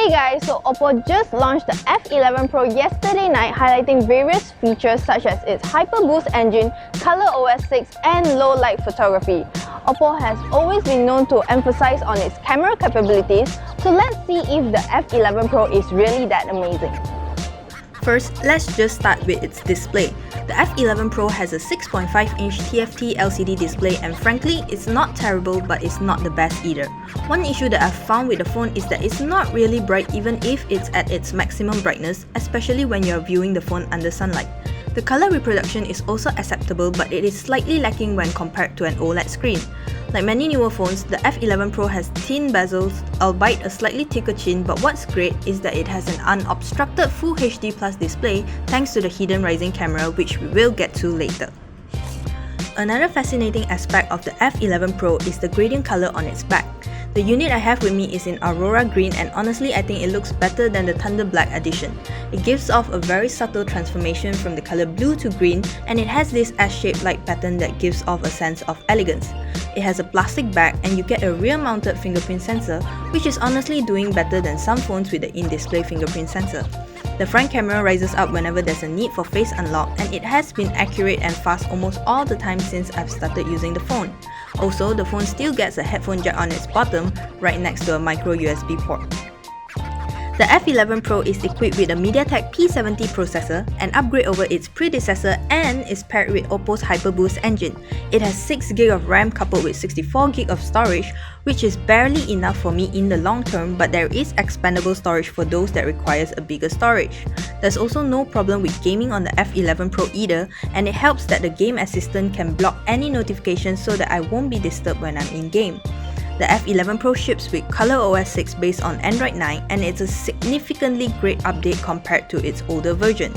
Hey guys, so Oppo just launched the F11 Pro yesterday night, highlighting various features such as its Hyper Boost engine, ColorOS 6 and low light photography. Oppo has always been known to emphasize on its camera capabilities, so let's see if the F11 Pro is really that amazing. First, let's just start with its display. The F11 Pro has a 6.5-inch TFT LCD display, and frankly, it's not terrible, but it's not the best either. One issue that I've found with the phone is that it's not really bright even if it's at its maximum brightness, especially when you're viewing the phone under sunlight. The color reproduction is also acceptable, but it is slightly lacking when compared to an OLED screen. Like many newer phones, the F11 Pro has thin bezels, albeit a slightly thicker chin, but what's great is that it has an unobstructed Full HD Plus display thanks to the hidden rising camera, which we will get to later. Another fascinating aspect of the F11 Pro is the gradient color on its back. The unit I have with me is in Aurora Green, and honestly I think it looks better than the Thunder Black edition. It gives off a very subtle transformation from the color blue to green, and it has this S-shaped light pattern that gives off a sense of elegance. It has a plastic back and you get a rear-mounted fingerprint sensor, which is honestly doing better than some phones with the in-display fingerprint sensor. The front camera rises up whenever there's a need for face unlock, and it has been accurate and fast almost all the time since I've started using the phone. Also, the phone still gets a headphone jack on its bottom, right next to a micro USB port. The F11 Pro is equipped with a MediaTek P70 processor, an upgrade over its predecessor, and is paired with Oppo's Hyper Boost engine. It has 6GB of RAM coupled with 64GB of storage, which is barely enough for me in the long term, but there is expandable storage for those that requires a bigger storage. There's also no problem with gaming on the F11 Pro either, and it helps that the game assistant can block any notifications so that I won't be disturbed when I'm in game. The F11 Pro ships with ColorOS 6 based on Android 9, and it's a significantly great update compared to its older version.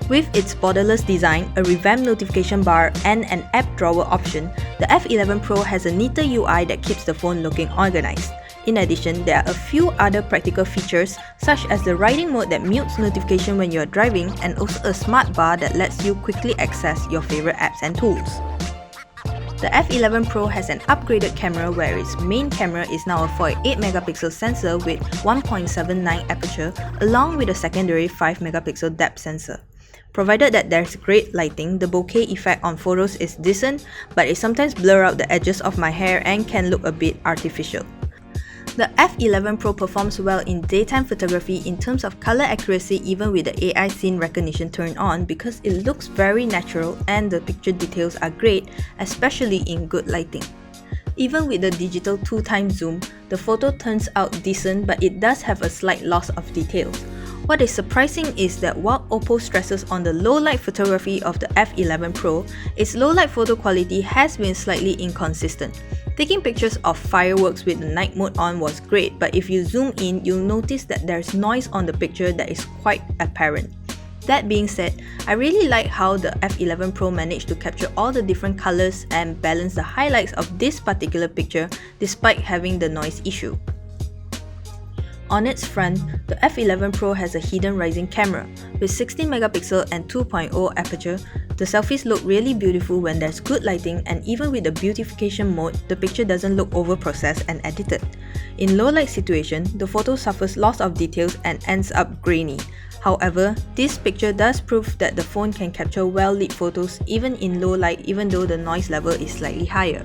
With its borderless design, a revamped notification bar, and an app drawer option, the F11 Pro has a neater UI that keeps the phone looking organized. In addition, there are a few other practical features such as the riding mode that mutes notification when you're driving, and also a smart bar that lets you quickly access your favorite apps and tools. The F11 Pro has an upgraded camera where its main camera is now a 48MP sensor with 1.79 aperture along with a secondary 5MP depth sensor. Provided that there's great lighting, the bokeh effect on photos is decent, but it sometimes blurs out the edges of my hair and can look a bit artificial. The F11 Pro performs well in daytime photography in terms of color accuracy even with the AI scene recognition turned on, because it looks very natural and the picture details are great, especially in good lighting. Even with the digital 2x zoom, the photo turns out decent, but it does have a slight loss of details. What is surprising is that while Oppo stresses on the low light photography of the F11 Pro, its low light photo quality has been slightly inconsistent. Taking pictures of fireworks with the night mode on was great, but if you zoom in, you'll notice that there's noise on the picture that is quite apparent. That being said, I really like how the F11 Pro managed to capture all the different colors and balance the highlights of this particular picture despite having the noise issue. On its front, the F11 Pro has a hidden rising camera. With 16MP and 2.0 aperture, the selfies look really beautiful when there's good lighting, and even with the beautification mode, the picture doesn't look over-processed and edited. In low light situation, the photo suffers loss of details and ends up grainy. However, this picture does prove that the phone can capture well-lit photos even in low light, even though the noise level is slightly higher.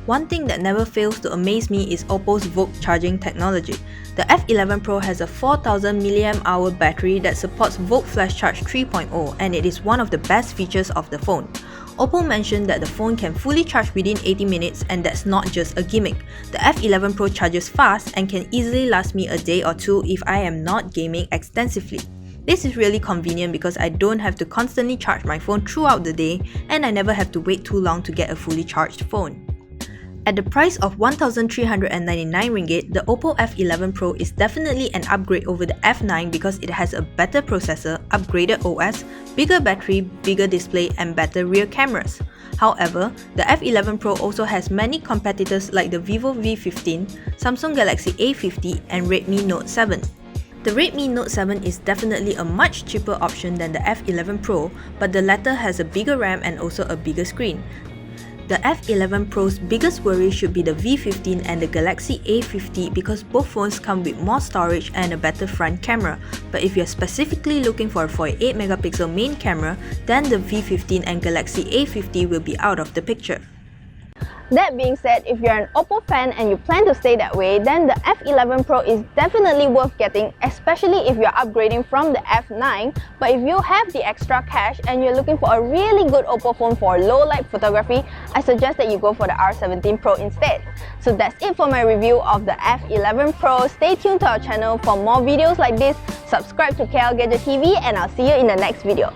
One thing that never fails to amaze me is Oppo's VOOC charging technology. The F11 Pro has a 4000 mAh battery that supports VOOC Flash Charge 3.0, and it is one of the best features of the phone. Oppo mentioned that the phone can fully charge within 80 minutes, and that's not just a gimmick. The F11 Pro charges fast and can easily last me a day or two if I am not gaming extensively. This is really convenient because I don't have to constantly charge my phone throughout the day, and I never have to wait too long to get a fully charged phone. At the price of 1,399 ringgit, the Oppo F11 Pro is definitely an upgrade over the F9 because it has a better processor, upgraded OS, bigger battery, bigger display, and better rear cameras. However, the F11 Pro also has many competitors like the Vivo V15, Samsung Galaxy A50, and Redmi Note 7. The Redmi Note 7 is definitely a much cheaper option than the F11 Pro, but the latter has a bigger RAM and also a bigger screen. The F11 Pro's biggest worry should be the V15 and the Galaxy A50 because both phones come with more storage and a better front camera. But if you're specifically looking for a 48MP main camera, then the V15 and Galaxy A50 will be out of the picture. That being said, if you're an Oppo fan and you plan to stay that way, then the F11 Pro is definitely worth getting, especially if you're upgrading from the F9. But if you have the extra cash and you're looking for a really good Oppo phone for low light photography, I suggest that you go for the R17 Pro instead. So that's it for my review of the F11 Pro. Stay tuned to our channel for more videos like this, subscribe to KLGadgetTV, and I'll see you in the next video.